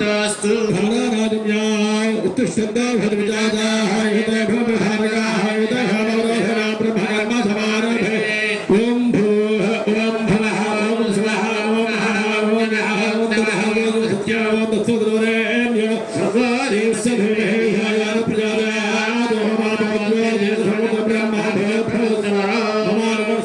तस्तु धनाराजन्याय उत्तुष्टन्दा भद्रजादाः यते भवभारगाः यते भवरोधना ब्रह्मकर्म समारभे ओम भूः ओम भवः ओम स्वः ओम नः ओम नः ओम तमः ओम सत्य ओम तत्सुद्रोरेण्य सर्वादेवस्य प्रजादाः ओम ब्रह्म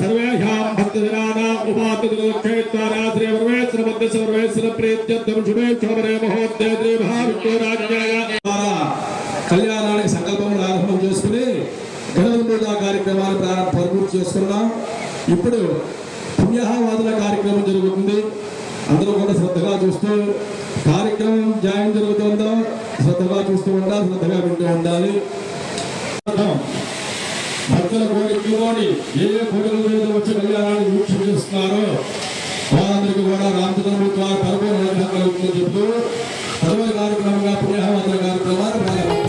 सर्वेषां भक्तजनानां उपात्तक्षेत्रारात्रे परमेश्वर मध्य सर्वेश्वर प्रीत्यर्थं शुभेच्छोपरे महोदय भावित्वराज्ञाय కళ్యాణానికి సంకల్పములు ఆరంభం చేసుకుని గణపతి పూజ కార్యక్రమాలు పూర్తి చేసుకున్నాం. ఇప్పుడు పుణ్యాహవాదుల కార్యక్రమం జరుగుతుంది. అందరూ కూడా శ్రద్ధగా చూస్తూ కార్యక్రమం జాయిన్ జరుగుతుందో శ్రద్ధగా చూస్తూ ఉండాలి, శ్రద్ధగా వింటూ ఉండాలి. భక్తుల కోరికలోని ఏ కోరికల మీద వచ్చి కళ్యాణాన్ని వీక్షణ చేస్తున్నారో వారందరికీ కూడా రామచంద్రమూర్తి ద్వారా పరిపూర్ణ అనుగ్రహం కలుగుతుందని చెప్తూ తదుపరి కార్యక్రమంగా పుణ్యాహవాదుల కార్యక్రమాలు ప్రారంభం.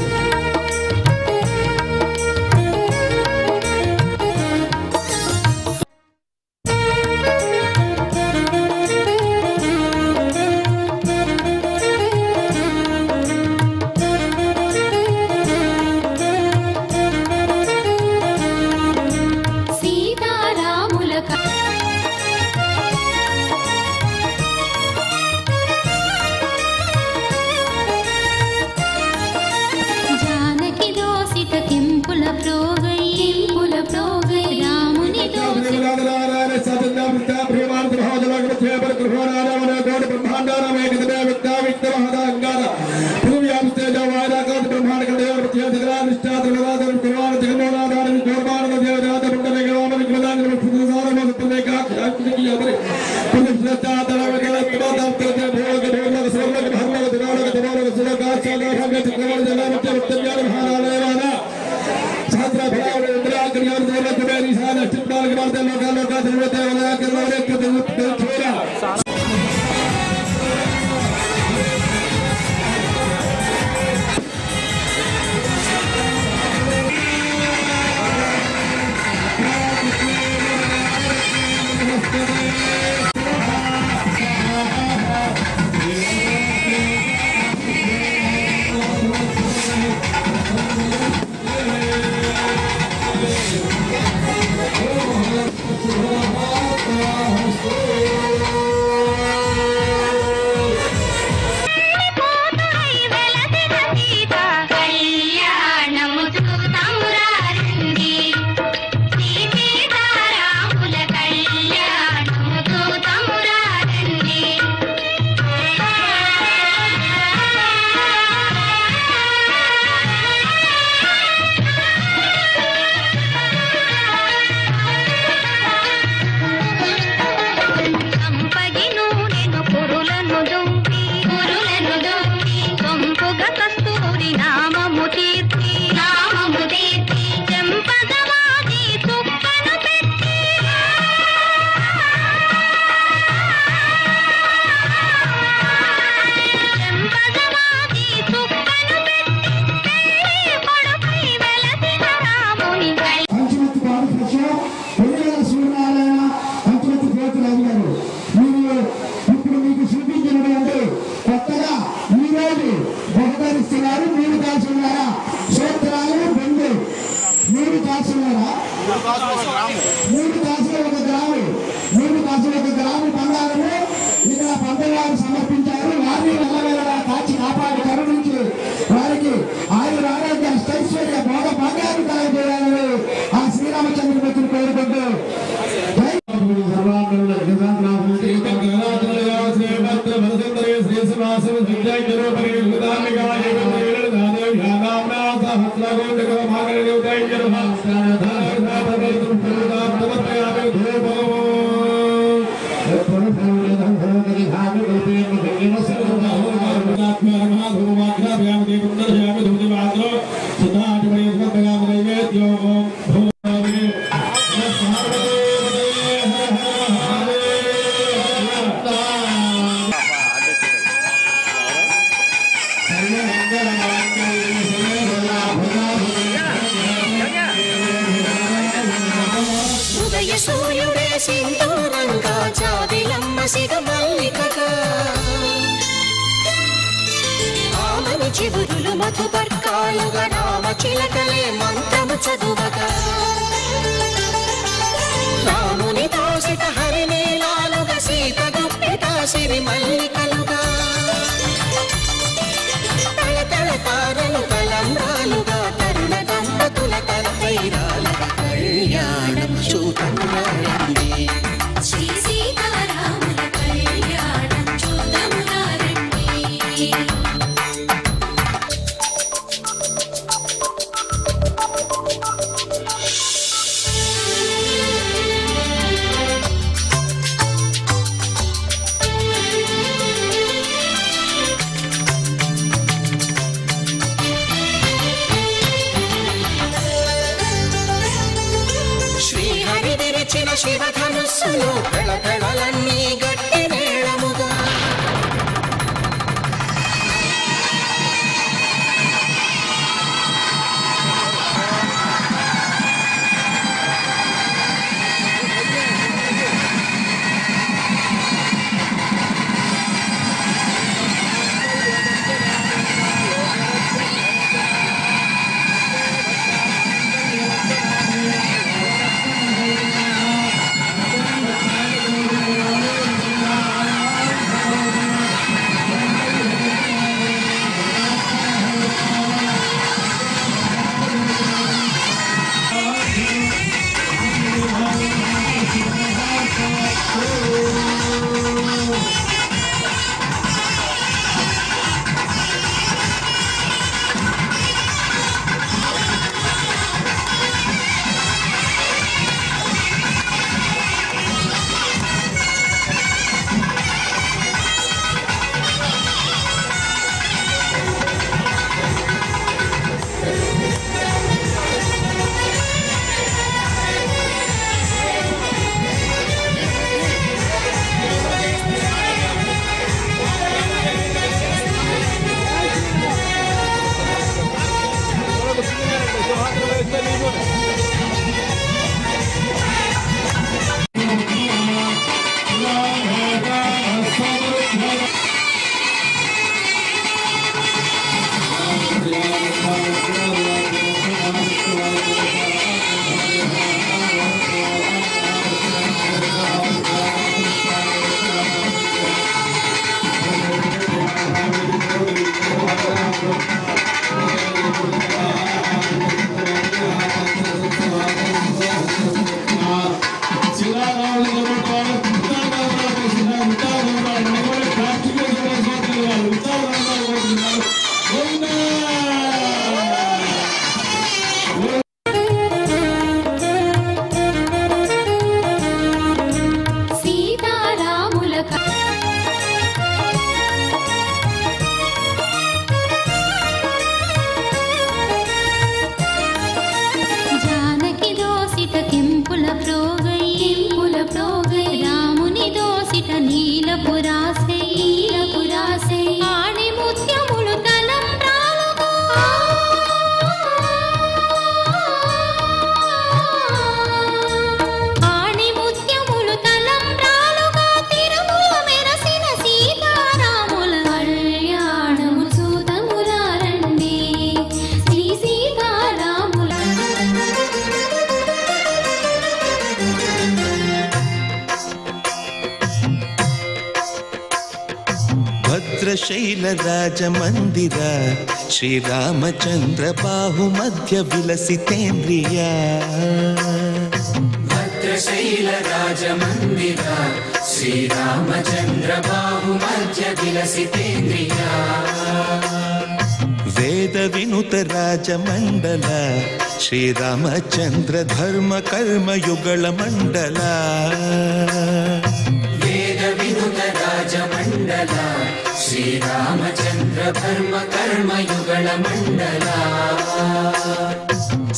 చివురులు మధుపర్కాలుగా రామ చిలకలే మంత్రము చదువగా రాముని దోసిట హరినీలాలుగా సీత గుప్పిట సిరి మల్లికలుగా తళతళ తారలు తలంబ్రాలుగా తరుణ దంపతుల తలపైరాలుగా కళ్యాణం చూడండి శ్రీ సీతారాముల కళ్యాణం చూద్దాము రండి. శివధనుస్సులో పెళపెళలన్నీ గట్టి మేళముగా భద్రశైల రాజమందిర శ్రీరామచంద్ర బాహు మధ్య విలసితేంద్రియ భద్రశైల రాజమందిర శ్రీరామచంద్ర బాహు మధ్య విలసితేంద్రియ వేద వినుత రాజమండల శ్రీరామచంద్ర ధర్మ కర్మ యుగళ మండల వేద వినుత రాజమండల శ్రీరామచంద్ర ధర్మ కర్మ యుగళ మండల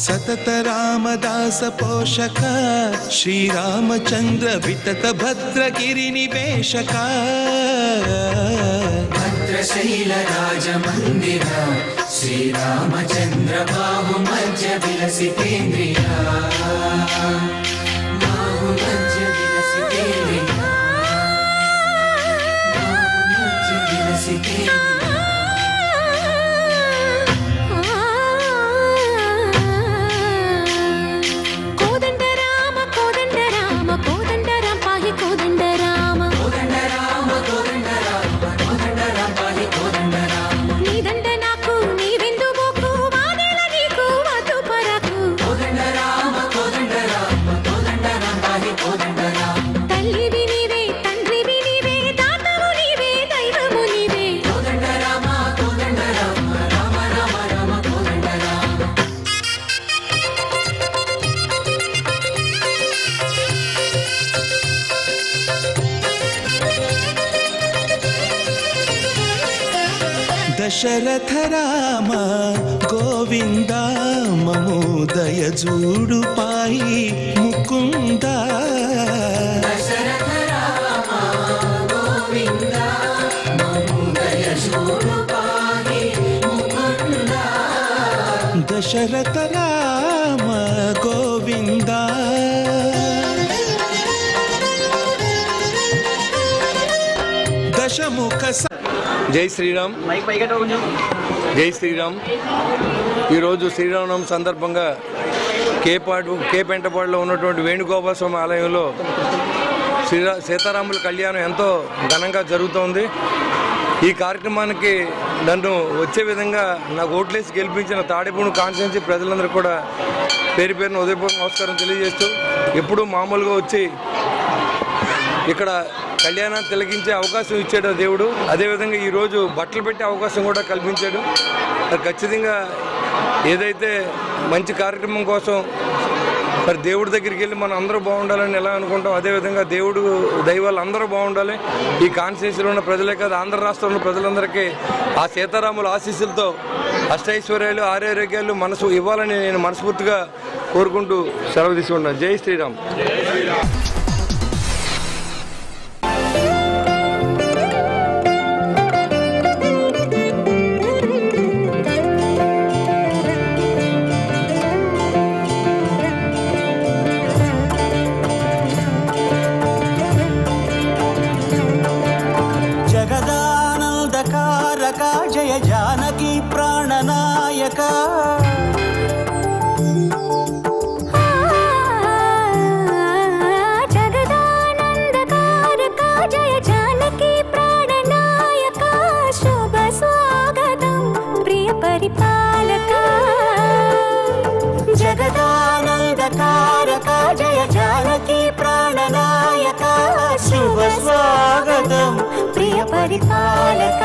సతత రామదాస పోషక శ్రీరామచంద్ర వితత భద్రగిరి నివేశక భద్రశైల రాజమందిర శ్రీరామచంద్ర బాహు మధ్య విలసితేంద్రియ బాహు మధ్య విలసితేంద్రియ బాహు మధ్య విలసితేంద్రియ దశరథ రామ గోవింద మమోదయ జూడు పాయి ముకుంద దశరథ రామ గోవింద మమోదయ జూడు పాయి ముకుంద దశరథ రామ గోవింద దశముఖ జై శ్రీరామ్. జై శ్రీరామ్. ఈరోజు శ్రీరామనవమి సందర్భంగా కేపెంటపాడులో ఉన్నటువంటి వేణుగోపాల స్వామి ఆలయంలో సీతారాముల కళ్యాణం ఎంతో ఘనంగా జరుగుతోంది. ఈ కార్యక్రమానికి నన్ను వచ్చే విధంగా నాకు ఓట్లేసి గెలిపించిన తాడేపూడి కాన్స్టిట్యున్సీ ప్రజలందరూ కూడా పేరు పేరున ఉదయపూర్వక నమస్కారం తెలియజేస్తూ ఎప్పుడూ మామూలుగా వచ్చి ఇక్కడ కళ్యాణాన్ని తిలకించే అవకాశం ఇచ్చాడు దేవుడు. అదేవిధంగా ఈరోజు బట్టలు పెట్టే అవకాశం కూడా కల్పించాడు. ఖచ్చితంగా ఏదైతే మంచి కార్యక్రమం కోసం మరి దేవుడి దగ్గరికి వెళ్ళి మనం అందరూ బాగుండాలని ఎలా అనుకుంటాం, అదేవిధంగా దేవుడు దైవాలు అందరూ బాగుండాలి. ఈ కాన్స్టిట్యున్సీలో ఉన్న ప్రజలే కాదు, ఆంధ్ర రాష్ట్రంలో ప్రజలందరికీ ఆ సీతారాముల ఆశీస్సులతో అష్టైశ్వర్యాలు ఆరోగ్యాలు మనసు ఇవ్వాలని నేను మనస్ఫూర్తిగా కోరుకుంటూ సెలవు తీసుకుంటాను. జై శ్రీరామ్. జయ జానకి ప్రాణనాయక జగదానందకారక జయ జానకి ప్రాణనాయక శుభ స్వాగతం ప్రియ పరిపాలక జగదానందకారక జయ జానకి ప్రాణనాయక శుభ స్వాగతం ప్రియ పరిపాలక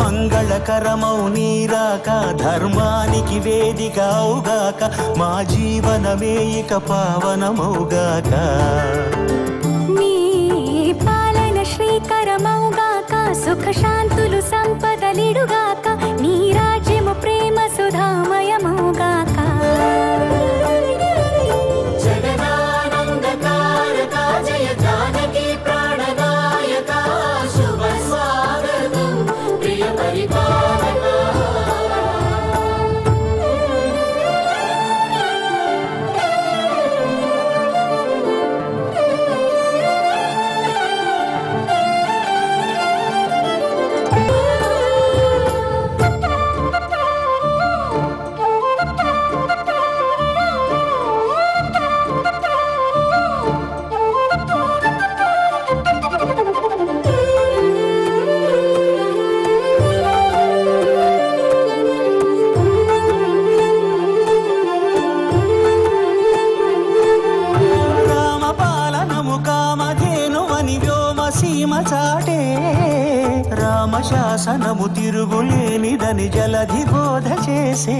మంగళకరమౌ నీరాక ధర్మానికి వేదిక అవుగాక మా జీవనమే ఇక పావనమౌగాక నీ పాలన శ్రీకరమౌగాక సుఖ శాంతులు సంపదలిడుగాక నీ రాజ్యము ప్రేమ సుధామయమౌగాక జగదానందకారక జయ జానకి ప్రాణనాయక శుభ స్వాగతం ప్రియ పరిపాలక రామశాసనము తిరుగులేనిదని జలధి బోధ చేసే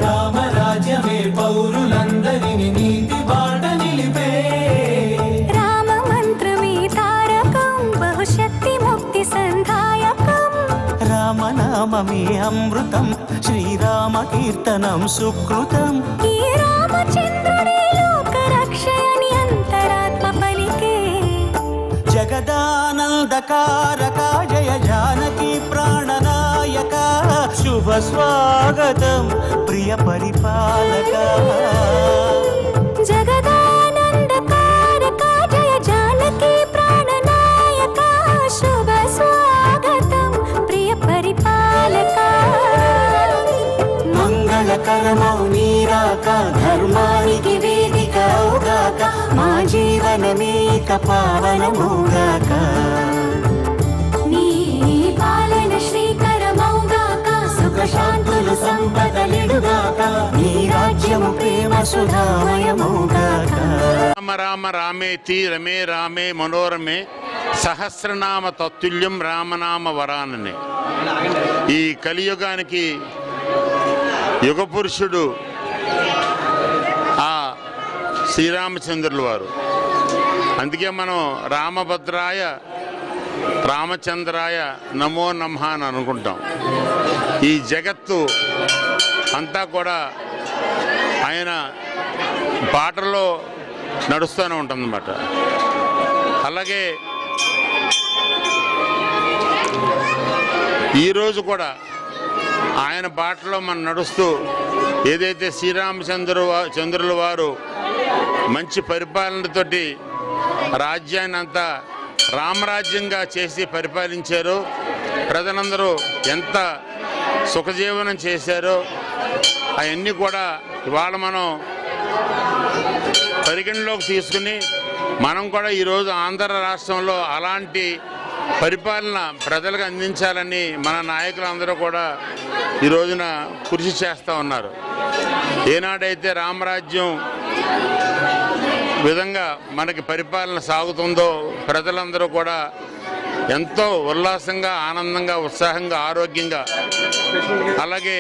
రామరాజ్యమే పౌరులందరిని నీతి బాట నిలిపే రామ మంత్రమే తారకం బహుశక్తి ముక్తి సంధాయకం రామనామమే అమృతం శ్రీరామ కీర్తనం సుకృతం ఈ రామచంద్రుడే లోక రక్షయని అంతరాత్మ పలికే జగదానందకారక జయ జానకి ప్రాణనాయక శుభ స్వాగతం ప్రియ పరిపాలక జగదానందకారక జయ జానకి ప్రాణనాయక శుభ స్వాగతం ప్రియ పరిపాలక మంగళకరమౌ నీరాక ధర్మానికి వేదిక అవుగాక మా జీవనమే ఇక పావనమౌగాక నీ పాలన శ్రీకరమౌగాక సుఖ శాంతులు సంపదలిడుగాక నీ రాజ్యము ప్రేమ సుధామయమౌగాక రామ రామ రామేతి రమే రామే మనోరమే సహస్రనామ తత్తుల్యం రామనామ వరాననే. ఈ కలియుగానికి యుగ పురుషుడు ఆ శ్రీరామచంద్రుల వారు. అందుకే మనం రామభద్రాయ రామచంద్రాయ నమో నమః అని అనుకుంటాం. ఈ జగత్తు అంతా కూడా ఆయన బాటలో నడుస్తూనే ఉంటుందన్నమాట. అలాగే ఈరోజు కూడా ఆయన బాటలో మనం నడుస్తూ ఏదైతే శ్రీరామచంద్రుల వారు మంచి పరిపాలనతోటి రాజ్యాన్ని అంతా రామరాజ్యంగా చేసి పరిపాలించారో, ప్రజలందరూ ఎంత సుఖజీవనం చేశారో అవన్నీ కూడా ఇవాళ మనం పరిగణలోకి తీసుకుని మనం కూడా ఈరోజు ఆంధ్ర రాష్ట్రంలో అలాంటి పరిపాలన ప్రజలకు అందించాలని మన నాయకులందరూ కూడా ఈ రోజున కృషి చేస్తూ ఉన్నారు. ఏనాడైతే రామరాజ్యం విధంగా మనకి పరిపాలన సాగుతుందో ప్రజలందరూ కూడా ఎంతో ఉల్లాసంగా, ఆనందంగా, ఉత్సాహంగా, ఆరోగ్యంగా, అలాగే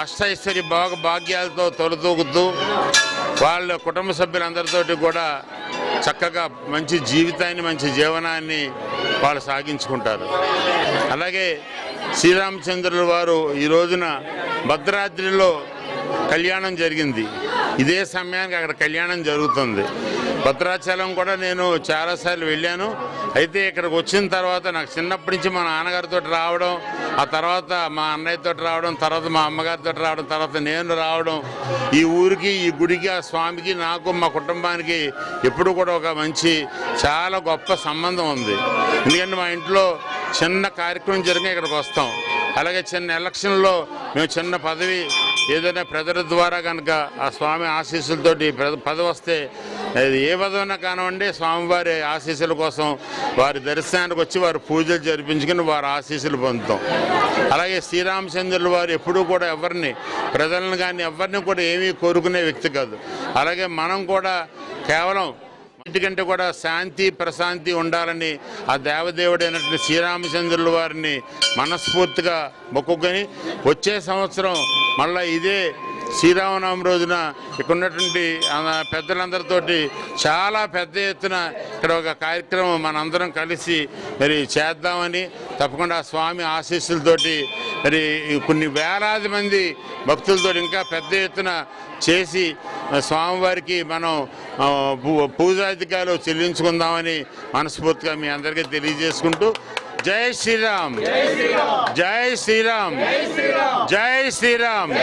అష్టైశ్వర్య భాగ్యాలతో తొలతూగుతూ వాళ్ళ కుటుంబ సభ్యులందరితోటి కూడా చక్కగా మంచి జీవితాన్ని, మంచి జీవనాన్ని వాళ్ళు సాగించుకుంటారు. అలాగే శ్రీరామచంద్రుల వారు ఈ రోజున భద్రాద్రిలో కళ్యాణం జరిగింది. ఇదే సమయానికి అక్కడ కళ్యాణం జరుగుతుంది. భద్రాచలం కూడా నేను చాలాసార్లు వెళ్ళాను. అయితే ఇక్కడికి వచ్చిన తర్వాత నాకు చిన్నప్పటి నుంచి మా నాన్నగారితో రావడం, ఆ తర్వాత మా అన్నయ్యతో రావడం, తర్వాత మా అమ్మగారితో రావడం, తర్వాత నేను రావడం, ఈ ఊరికి, ఈ గుడికి, ఆ స్వామికి, నాకు, మా కుటుంబానికి ఎప్పుడు కూడా ఒక మంచి చాలా గొప్ప సంబంధం ఉంది. ఎందుకంటే మా ఇంట్లో చిన్న కార్యక్రమం జరిగిన ఇక్కడికి వస్తాం. అలాగే చిన్న ఎలక్షన్లో మేము చిన్న పదవి ఏదైనా ప్రజల ద్వారా కనుక ఆ స్వామి ఆశీస్సులతోటి పదవి వస్తే ఏ పదవైనా కానివ్వండి, స్వామివారి ఆశీస్సుల కోసం వారి దర్శనానికి వచ్చి వారి పూజలు జరిపించుకుని వారి ఆశీస్సులు పొందుతాం. అలాగే శ్రీరామచంద్రుల వారు ఎప్పుడూ కూడా ఎవరిని, ప్రజలను కానీ ఎవరిని కూడా ఏమీ కోరుకునే వ్యక్తి కాదు. అలాగే మనం కూడా కేవలం ఇంటికంటే కూడా శాంతి ప్రశాంతి ఉండాలని ఆ దేవదేవుడైనటువంటి శ్రీరామచంద్రుల వారిని మనస్ఫూర్తిగా మొక్కుకొని వచ్చే సంవత్సరం మళ్ళీ ఇదే శ్రీరామనవమి రోజున ఇక్కడ ఉన్నటువంటి పెద్దలందరితోటి చాలా పెద్ద ఎత్తున ఇక్కడ ఒక కార్యక్రమం మనందరం కలిసి మరి చేద్దామని, తప్పకుండా స్వామి ఆశీస్సులతోటి మరి కొన్ని వేలాది మంది భక్తులతో ఇంకా పెద్ద ఎత్తున చేసి స్వామివారికి మనం పూజాధికారులు చెల్లించుకుందామని మనస్ఫూర్తిగా మీ అందరికీ తెలియజేసుకుంటూ జై శ్రీరామ్, జై శ్రీరామ్, జై శ్రీరామ్.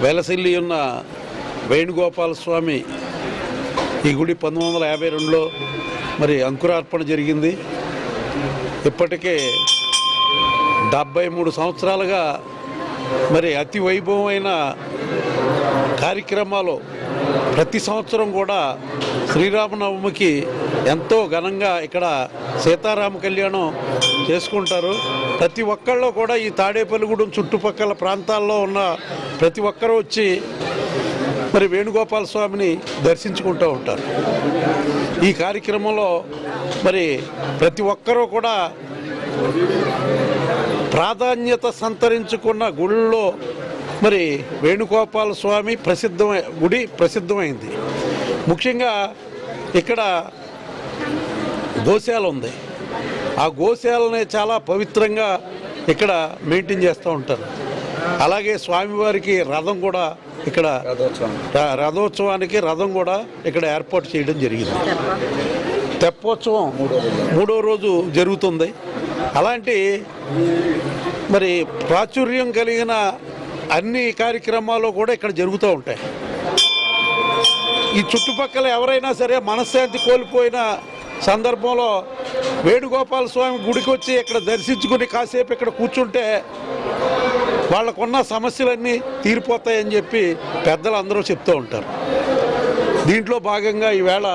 వెలసిల్లి ఉన్న వేణుగోపాల స్వామి ఈ గుడి 1952లో మరి అంకురార్పణ జరిగింది. ఇప్పటికే 73 సంవత్సరాలుగా మరి అతి వైభవమైన కార్యక్రమాలు ప్రతి సంవత్సరం కూడా శ్రీరామనవమికి ఎంతో ఘనంగా ఇక్కడ సీతారామ కళ్యాణం చేసుకుంటారు. ప్రతి ఒక్కళ్ళు కూడా ఈ తాడేపల్లిగూడెం చుట్టుపక్కల ప్రాంతాల్లో ఉన్న ప్రతి ఒక్కరూ వచ్చి మరి వేణుగోపాల స్వామిని దర్శించుకుంటూ ఉంటారు. ఈ కార్యక్రమంలో మరి ప్రతి ఒక్కరూ కూడా ప్రాధాన్యత సంతరించుకున్న గుళ్ళలో మరి వేణుగోపాల స్వామి గుడి ప్రసిద్ధమైంది. ముఖ్యంగా ఇక్కడ గోశాల ఉంది. ఆ గోశాలని చాలా పవిత్రంగా ఇక్కడ మెయింటైన్ చేస్తూ ఉంటారు. అలాగే స్వామివారికి రథం కూడా ఇక్కడ రథోత్సవానికి రథం కూడా ఇక్కడ ఏర్పాటు చేయడం జరిగింది. తెప్పోత్సవం 3వ రోజు జరుగుతుంది. అలాంటి మరి ప్రాచుర్యం కలిగిన అన్ని కార్యక్రమాలు కూడా ఇక్కడ జరుగుతూ ఉంటాయి. ఈ చుట్టుపక్కల ఎవరైనా సరే మనశ్శాంతి కోల్పోయిన సందర్భంలో వేణుగోపాల స్వామి గుడికి వచ్చి ఇక్కడ దర్శించుకుని కాసేపు ఇక్కడ కూర్చుంటే వాళ్ళకున్న సమస్యలన్నీ తీరిపోతాయని చెప్పి పెద్దలు అందరూ చెప్తూ ఉంటారు. దీంట్లో భాగంగా ఈవేళ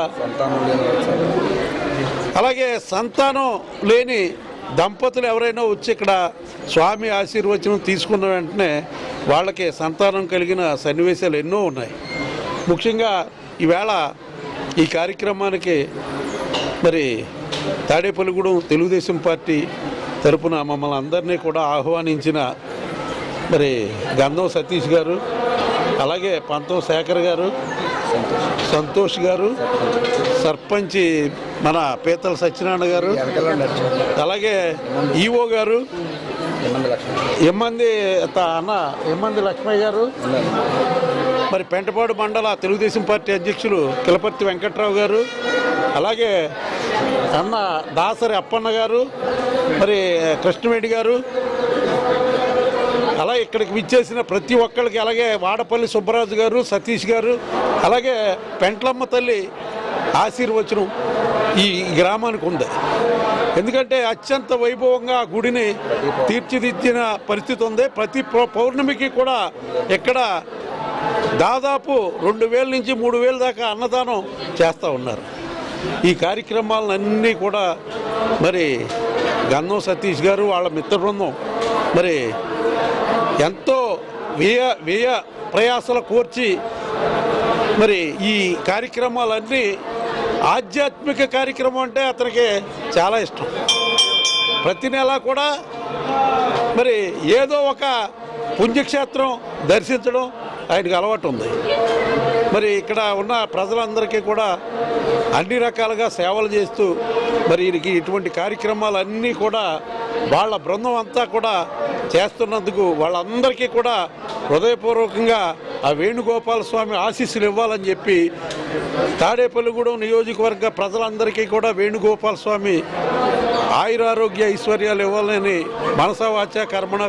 అలాగే సంతానం లేని దంపతులు ఎవరైనా వచ్చి ఇక్కడ స్వామి ఆశీర్వచనం తీసుకున్న వెంటనే వాళ్ళకి సంతానం కలిగిన సన్నివేశాలు ఎన్నో ఉన్నాయి. ముఖ్యంగా ఈవేళ ఈ కార్యక్రమానికి మరి తాడేపల్లిగూడెం తెలుగుదేశం పార్టీ తరపున మమ్మల్ని అందరినీ కూడా ఆహ్వానించిన మరి గంధం సతీష్ గారు, అలాగే పంతం శేఖర్ గారు, సంతోష్ గారు, సర్పంచ్ మన పీతల సత్యనారాయణ గారు, అలాగే ఈఓ గారు, ఎమ్మంది లక్ష్మయ్య గారు, మరి పెంటపాడు మండల తెలుగుదేశం పార్టీ అధ్యక్షులు కిలపర్తి వెంకట్రావు గారు, అలాగే అన్న దాసరి అప్పన్న గారు, మరి కృష్ణవేణి గారు, అలా ఇక్కడికి విచ్చేసిన ప్రతి ఒక్కరికి, అలాగే వాడపల్లి సుబ్బరాజు గారు, సతీష్ గారు, అలాగే పెంట్లమ్మ తల్లి ఆశీర్వచనం ఈ గ్రామానికి ఉంది. ఎందుకంటే అత్యంత వైభవంగా గుడిని తీర్చిదిద్దిన పరిస్థితి ఉంది. ప్రతి పౌర్ణమికి కూడా ఇక్కడ దాదాపు 2,000 నుంచి 3,000 దాకా అన్నదానం చేస్తూ ఉన్నారు. ఈ కార్యక్రమాలన్నీ కూడా మరి గంధం సతీష్ గారు వాళ్ళ మిత్ర బృందం మరి ఎంతో వ్యయ ప్రయాసలు కోర్చి మరి ఈ కార్యక్రమాలన్నీ ఆధ్యాత్మిక కార్యక్రమం అంటే అతనికి చాలా ఇష్టం. ప్రతి నెల కూడా మరి ఏదో ఒక పుణ్యక్షేత్రం దర్శించడం ఆయనకు అలవాటు ఉంది. మరి ఇక్కడ ఉన్న ప్రజలందరికీ కూడా అన్ని రకాలుగా సేవలు చేస్తూ మరి ఈయనకి ఇటువంటి కార్యక్రమాలన్నీ కూడా వాళ్ళ బృందం అంతా కూడా చేస్తున్నందుకు వాళ్ళందరికీ కూడా హృదయపూర్వకంగా ఆ వేణుగోపాల స్వామి ఆశీస్సులు ఇవ్వాలని చెప్పి తాడేపల్లిగూడెం నియోజకవర్గ ప్రజలందరికీ కూడా వేణుగోపాల స్వామి ఆయురారోగ్య ఐశ్వర్యాలు ఇవ్వాలని మనసా వాచా కర్మణ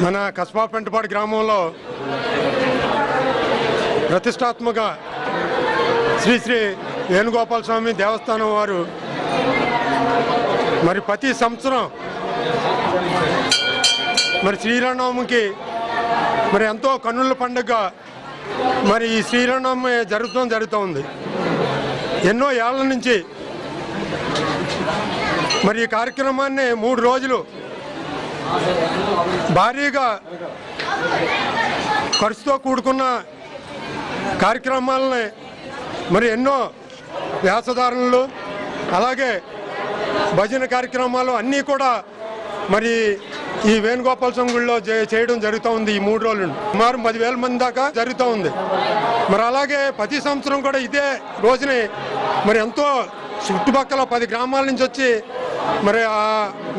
మన కస్బా పెంటపాడు గ్రామంలో ప్రతిష్టాత్మక శ్రీ శ్రీ వేణుగోపాల స్వామి దేవస్థానం వారు మరి ప్రతి సంవత్సరం మరి శ్రీరామనవమికి మరి ఎంతో కన్నుల పండుగ మరి ఈ శ్రీరామనవమి జరుగుతూ ఉంది. ఎన్నో ఏళ్ల నుంచి మరి ఈ కార్యక్రమాన్ని 3 రోజులు భారీగా ఖర్చుతో కూడుకున్న కార్యక్రమాలని మరి ఎన్నో వ్యాసధారణలు అలాగే భజన కార్యక్రమాలు అన్నీ కూడా మరి ఈ వేణుగోపాల స్వామి గుడిలో చేయడం జరుగుతూ ఉంది. ఈ 3 రోజులు సుమారు 10,000 మంది దాకా జరుగుతూ ఉంది. మరి అలాగే ప్రతి సంవత్సరం కూడా ఇదే రోజుని మరి ఎంతో చుట్టుపక్కల 10 గ్రామాల నుంచి వచ్చి మరి ఆ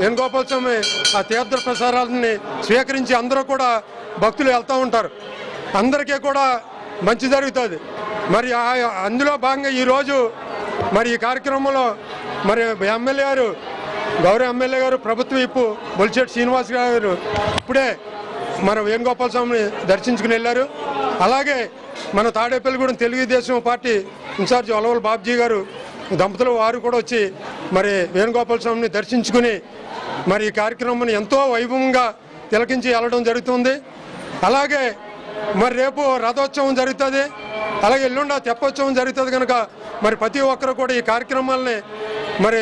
వేణుగోపాల స్వామి ఆ తీర్థ ప్రసారాలని స్వీకరించి అందరూ కూడా భక్తులు వెళ్తూ ఉంటారు. అందరికీ కూడా మంచి జరుగుతుంది. మరి అందులో భాగంగా ఈరోజు మరి ఈ కార్యక్రమంలో మరి ఎమ్మెల్యే గారు గౌరవ ఎమ్మెల్యే గారు ప్రభుత్వ విప్పు బొలిశెట్టి శ్రీనివాస్ గారు ఇప్పుడే మన వేణుగోపాల స్వామిని దర్శించుకుని వెళ్ళారు. అలాగే మన తాడేపల్లిగూడెం తెలుగుదేశం పార్టీ ఇన్ఛార్జి అలవల్ బాబ్జీ గారు దంపతులు వారు కూడా వచ్చి మరి వేణుగోపాల స్వామిని దర్శించుకుని మరి ఈ కార్యక్రమాన్ని ఎంతో వైభవంగా తిలకించి వెళ్ళడం జరుగుతుంది. అలాగే మరి రేపు రథోత్సవం జరుగుతుంది, అలాగే ఎల్లుండ తెప్పోత్సవం జరుగుతుంది. కనుక మరి ప్రతి ఒక్కరు కూడా ఈ కార్యక్రమాలని మరి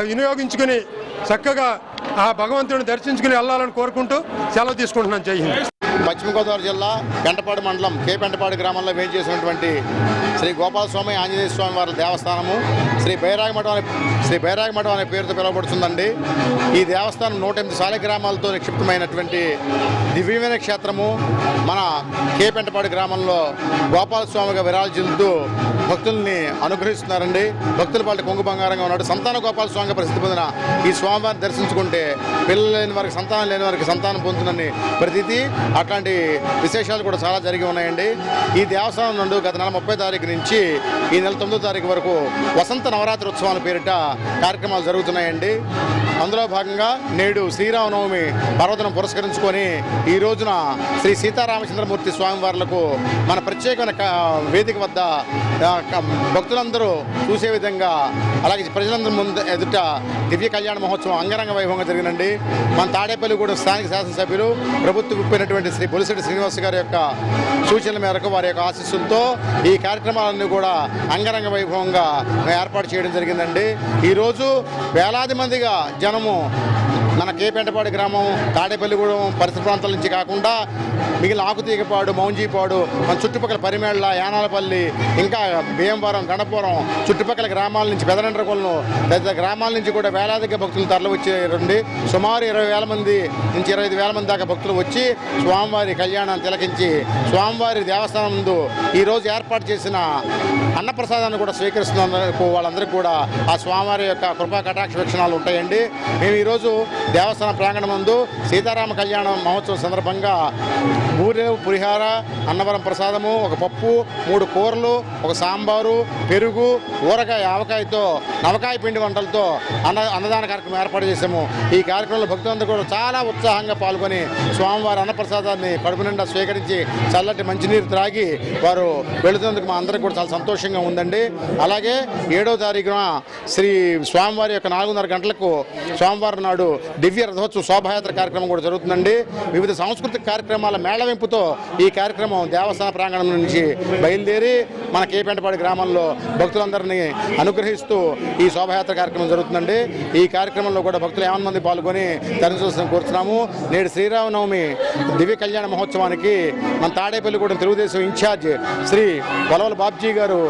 వినియోగించుకుని చక్కగా ఆ భగవంతుడిని దర్శించుకుని వెళ్ళాలని కోరుకుంటూ సెలవు తీసుకుంటున్నాను. జై హింద్. పశ్చిమ గోదావరి జిల్లా పెంటపాడు మండలం కే పెంటపాడు గ్రామంలో వేయించేసినటువంటి శ్రీ గోపాలస్వామి ఆంజనేయ స్వామి వారి దేవస్థానము శ్రీ బైరాగమఠం అనే పేరుతో పిలువబడుతుందండి. ఈ దేవస్థానం 108 శాలిగ్రామాలతో నిక్షిప్తమైనటువంటి దివ్యమైన క్షేత్రము. మన కే పెంటపాడు గ్రామంలో గోపాలస్వామిగా విరాజిల్లుతూ భక్తుల్ని అనుగ్రహిస్తున్నారండి. భక్తుల పాటు కొంగు బంగారంగా ఉన్నాడు. సంతాన గోపాలస్వామిగా ప్రసిద్ధి పొందిన ఈ స్వామివారిని దర్శించుకుంటే పిల్లలు లేని వారికి సంతానం లేని వారికి సంతానం పొందుతుందని ప్రతీతి. అట్లాంటి విశేషాలు కూడా చాలా జరిగి ఉన్నాయండి. ఈ దేవస్థానం నుండి గత నెల 30 తారీఖు నుంచి ఈ నెల 9వ తారీఖు వరకు వసంత నవరాత్రి ఉత్సవాల పేరిట కార్యక్రమాలు జరుగుతున్నాయండి. అందులో భాగంగా నేడు శ్రీరామనవమి పర్వదినం పురస్కరించుకొని ఈ రోజున శ్రీ సీతారామచంద్రమూర్తి స్వామివార్లకు మన ప్రత్యేకమైన వేదిక వద్ద భక్తులందరూ చూసే విధంగా అలాగే ప్రజలందరూ ముందు ఎదుట దివ్య కళ్యాణ మహోత్సవం అంగరంగ వైభవంగా జరిగిందండి. మన తాడేపల్లిగూడెం స్థానిక శాసనసభ్యులు ప్రభుత్వ విప్పినటువంటి శ్రీ బొలిశెట్టి శ్రీనివాస్ గారి యొక్క సూచనల మేరకు వారి యొక్క ఆశీస్సులతో ఈ కార్యక్రమాలన్నీ కూడా అంగరంగ వైభవంగా ఏర్పాటు చేయడం జరిగిందండి. ఈరోజు వేలాది మందిగా జనము మన కే పెంటపాడు గ్రామం తాడేపల్లిగూడెం పరిసర ప్రాంతాల నుంచి కాకుండా మిగిలిన ఆకుతీగపాడు, మౌంజీపాడు, మన చుట్టుపక్కల పరిమేళ్ల, యానాలపల్లి, ఇంకా భీమవరం, గణపురం చుట్టుపక్కల గ్రామాల నుంచి పెదనండ్రకొలను తదితర గ్రామాల నుంచి కూడా వేలాదిగా భక్తులు తరలి వచ్చారండి. సుమారు 20,000 మంది నుంచి 25,000 మంది దాకా భక్తులు వచ్చి స్వామివారి కళ్యాణాన్ని తిలకించి స్వామివారి దేవస్థానం ముందు ఈరోజు ఏర్పాటు చేసిన అన్నప్రసాదాన్ని కూడా స్వీకరిస్తున్నందుకు వాళ్ళందరికీ కూడా ఆ స్వామివారి యొక్క కృపా కటాక్ష వీక్షణాలు ఉంటాయండి. మేము ఈరోజు దేవస్థాన ప్రాంగణం ముందు సీతారామ కళ్యాణ మహోత్సవం సందర్భంగా బూరెలు, పులిహార, అన్నవరం ప్రసాదము, ఒక పప్పు, 3 కూరలు, ఒక సాంబారు, పెరుగు, ఊరగాయ, ఆవకాయతో నవకాయ పిండి వంటలతో అన్నదాన కార్యక్రమం ఏర్పాటు చేశాము. ఈ కార్యక్రమంలో భక్తులందరూ కూడా చాలా ఉత్సాహంగా పాల్గొని స్వామివారి అన్నప్రసాదాన్ని కడుపు నిండా స్వీకరించి చల్లటి మంచినీరు త్రాగి వారు వెళుతున్నందుకు మా అందరికీ కూడా చాలా సంతోషంగా ఉందండి. అలాగే 7వ తారీఖున శ్రీ స్వామివారి యొక్క 4:30 గంటలకు సోమవారం నాడు దివ్య రథోత్సవ శోభాయాత్ర కార్యక్రమం కూడా జరుగుతుందండి. వివిధ సాంస్కృతిక కార్యక్రమాల మేళవింపుతో ఈ కార్యక్రమం దేవస్థాన ప్రాంగణం నుంచి బయలుదేరి మన కే పెంటపాడు గ్రామంలో భక్తులందరినీ అనుగ్రహిస్తూ ఈ శోభాయాత్ర కార్యక్రమం జరుగుతుందండి. ఈ కార్యక్రమంలో కూడా భక్తులు 50 మంది పాల్గొని తరించవలసిన కోరుతున్నాము. నేడు శ్రీరామనవమి దివ్య కళ్యాణ మహోత్సవానికి మన తాడేపల్లిగూడెం తెలుగుదేశం ఇన్ఛార్జ్ శ్రీ వలవల బాబ్జీ గారు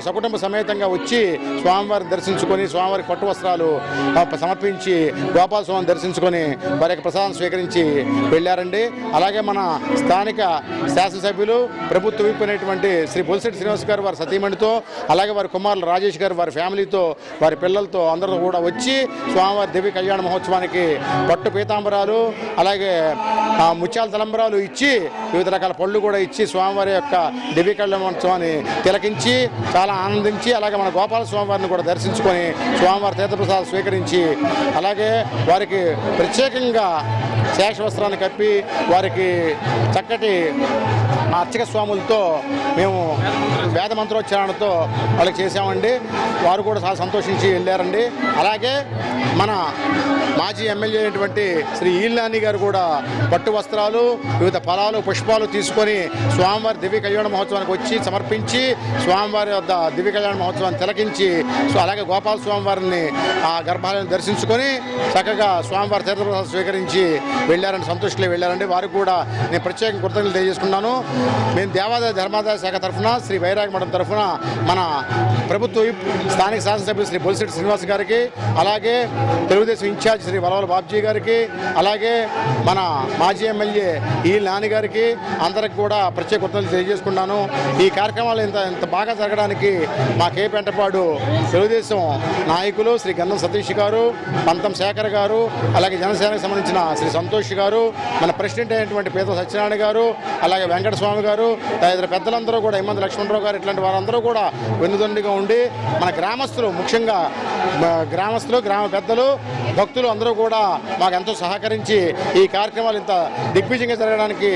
సకుటుంబ సమేతంగా వచ్చి స్వామివారిని దర్శించుకొని స్వామివారికి పట్టు వస్త్రాలు సమర్పించి గోపాలస్వామిని దర్శించుకొని వారి యొక్క ప్రసాదం స్వీకరించి వెళ్ళారండి. అలాగే మన స్థానిక శాసనసభ్యులు ప్రభుత్వ విప్పినటువంటి శ్రీ బొలిశెట్టి శ్రీనివాస్ గారు వారి సతీమణితో అలాగే వారి కుమారులు రాజేష్ గారు వారి ఫ్యామిలీతో వారి పిల్లలతో అందరూ కూడా వచ్చి స్వామివారి దివ్య కళ్యాణ మహోత్సవానికి పట్టు పీతాంబరాలు అలాగే ముత్యాల తలంబరాలు ఇచ్చి వివిధ రకాల పళ్ళు కూడా ఇచ్చి స్వామివారి యొక్క దివ్య కళ్యాణ మహోత్సవాన్ని తిలకించి చాలా ఆనందించి అలాగే మన గోపాల స్వామివారిని కూడా దర్శించుకొని స్వామివారి తీర్థప్రసాదం స్వీకరించి అలాగే వారికి ప్రత్యేకంగా శేషవస్త్రాన్ని కప్పి వారికి చక్కటి అర్చక స్వాములతో మేము వేద మంత్రోచ్చారణతో వాళ్ళకి చేసామండి. వారు కూడా చాలా సంతోషించి వెళ్ళారండి. అలాగే మన మాజీ ఎమ్మెల్యే అయినటువంటి శ్రీ ఈల్నాని గారు కూడా పట్టు వస్త్రాలు వివిధ ఫలాలు పుష్పాలు తీసుకొని స్వామివారి దివ్య కళ్యాణ మహోత్సవానికి వచ్చి సమర్పించి స్వామివారి వద్ద దివ్య కళ్యాణ మహోత్సవాన్ని తిలకించి అలాగే గోపాల స్వామివారిని ఆ గర్భాలయాన్ని దర్శించుకొని చక్కగా స్వామివారి తీర్థప్రసాదం స్వీకరించి వెళ్ళారని సంతోషులే వెళ్ళారండి. వారికి కూడా నేను ప్రత్యేక కృతజ్ఞతలు తెలియజేసుకున్నాను. మేము దేవాదాయ ధర్మాదాయ శాఖ తరఫున శ్రీ బైరాగమఠం తరఫున మన ప్రభుత్వ స్థానిక శాసనసభ్యులు శ్రీ బొలిశెట్టి శ్రీనివాస్ గారికి అలాగే తెలుగుదేశం ఇన్ఛార్జ్ శ్రీ వలవల బాబ్జీ గారికి అలాగే మన మాజీ ఎమ్మెల్యే ఈ నాని గారికి అందరికి కూడా ప్రత్యేక కృతజ్ఞతలు తెలియజేసుకున్నాను. ఈ కార్యక్రమాలు ఇంత బాగా జరగడానికి మా కే పెంటపాడు తెలుగుదేశం నాయకులు శ్రీ గంధం సతీష్ గారు, పంతం శేఖర్ గారు అలాగే జనసేనకు సంబంధించిన శ్రీ సంతోష్ గారు, మన ప్రెసిడెంట్ అయినటువంటి పీత సత్యనారాయణ గారు అలాగే వెంకటస్వామి గారు తదితర పెద్దలందరూ కూడా ఇమ్మంది లక్ష్మణరావు గారు ఇట్లాంటి వారందరూ కూడా వెన్నుదండిగా ఉండి మన గ్రామస్తులు ముఖ్యంగా గ్రామస్తులు గ్రామ పెద్దలు భక్తులు అందరూ కూడా మాకు ఎంతో సహకరించి ఈ కార్యక్రమాలు ఇంత దిగ్విజయంగా జరగడానికి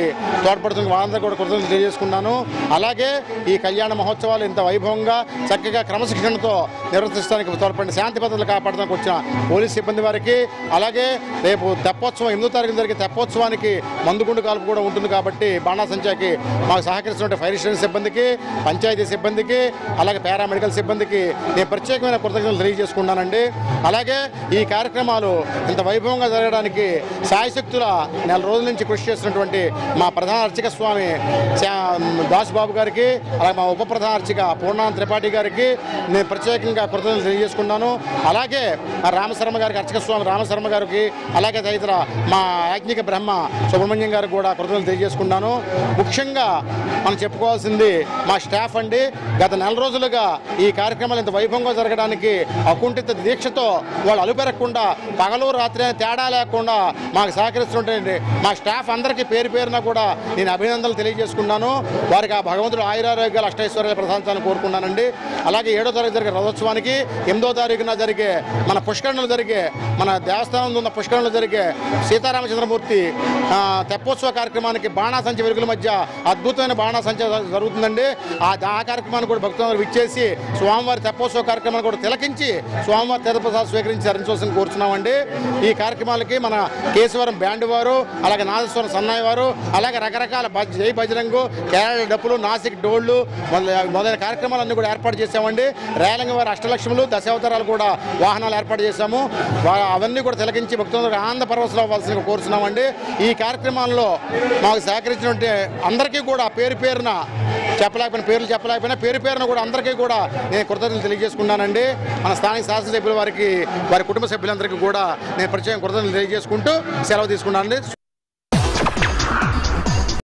తోడ్పడుతుంది. వాళ్ళందరూ కూడా కృతజ్ఞతలు తెలియజేసుకున్నాను. అలాగే ఈ కళ్యాణ మహోత్సవాలు ఇంత వైభవంగా చక్కగా క్రమశిక్షణతో నిర్వర్తించడానికి తోడ్పడిన శాంతి భద్రతలు కాపాడడానికి వచ్చిన పోలీస్ సిబ్బంది వారికి అలాగే రేపు తెప్పోత్సవం 8వ తారీఖున జరిగే తెప్పోత్సవానికి మందుగుండు కాల్పు కూడా ఉంటుంది కాబట్టి బాణాసంచాకి మాకు సహకరిస్తున్న ఫైర్ స్టేషన్ సిబ్బందికి పంచాయతీ సిబ్బందికి అలాగే పారామెడికల్ సిబ్బందికి నేను ప్రత్యేకమైన కృతజ్ఞతలు తెలియజేసుకున్నానండి. అలాగే ఈ కార్యక్రమం కార్యక్రమాలు ఇంత వైభవంగా జరగడానికి సాయశక్తుల నెల రోజుల నుంచి కృషి చేస్తున్నటువంటి మా ప్రధాన అర్చక స్వామి దాసుబాబు గారికి, అలాగే మా ఉప ప్రధాన అర్చక పూర్ణానంద త్రిపాఠి గారికి నేను ప్రత్యేకంగా కృతజ్ఞతలు తెలియజేసుకున్నాను. అలాగే రామశర్మ గారికి, అర్చక స్వామి రామశర్మ గారికి, అలాగే తదితర మా యాజ్ఞిక బ్రహ్మ సుబ్రహ్మణ్యం గారికి కూడా కృతజ్ఞతలు తెలియజేసుకున్నాను. ముఖ్యంగా మనం చెప్పుకోవాల్సింది మా స్టాఫ్ అండి. గత నెల రోజులుగా ఈ కార్యక్రమాలు ఇంత వైభవంగా జరగడానికి అకుంఠిత దీక్షతో వాళ్ళు అలుపెరగకుండా పగలు రాత్రి తేడా లేకుండా మాకు సహకరిస్తుంటే మా స్టాఫ్ అందరికీ పేరు పేరున కూడా నేను అభినందనలు తెలియజేసుకున్నాను. వారికి ఆ భగవంతుడు ఆయురారోగ్యాలు అష్టైశ్వర్యాలు ప్రసాదించాలని కోరుకున్నానండి. అలాగే 7వ తారీఖు జరిగే రథోత్సవానికి 8వ తారీఖున జరిగే మన పుష్కరణలు జరిగే మన దేవస్థానం ఉన్న పుష్కరణలు జరిగే సీతారామచంద్రమూర్తి తెప్పోత్సవ కార్యక్రమానికి బాణాసంచ వెలుగుల మధ్య అద్భుతమైన బాణాసంచ జరుగుతుందండి. ఆ కార్యక్రమాన్ని కూడా భక్తులందరూ విచ్చేసి స్వామివారి తెప్పోత్సవ కార్యక్రమాన్ని కూడా తిలకించి స్వామివారి తీర్థప్రసాదం స్వీకరించి ధరించవలసిన కోరుతున్నామండి. ఈ కార్యక్రమాలకి మన కేశవరం బ్యాండ్ వారు, అలాగే నాదస్వరం సన్నాయి వారు, అలాగే రకరకాల జై బజరంగు, కేరళ డప్పులు, నాసిక్ డోళ్లు మొదలైన కార్యక్రమాలన్నీ కూడా ఏర్పాటు చేశామండి. రేలంగి వారి అష్టలక్ష్ములు, దశావతారాలు కూడా వాహనాలు ఏర్పాటు చేశాము. అవన్నీ కూడా తిలకించి భక్తులందరూ ఆనంద పరవశులు అవ్వాల్సిన కోరుతున్నామండి. ఈ కార్యక్రమాల్లో మాకు సహకరించినట్టే అందరికీ కూడా పేరు పేరున చెప్పలేకపోయినా పేరు పేరున కూడా అందరికీ కూడా నేను కృతజ్ఞతలు తెలియజేసుకున్నానండి. మన స్థానిక శాసనసభ్యుల వారికి, వారి కుటుంబ సభ్యులందరికీ కూడా నేను ప్రత్యేకంగా కృతజ్ఞతలు తెలియజేసుకుంటూ సెలవు తీసుకున్నానండి.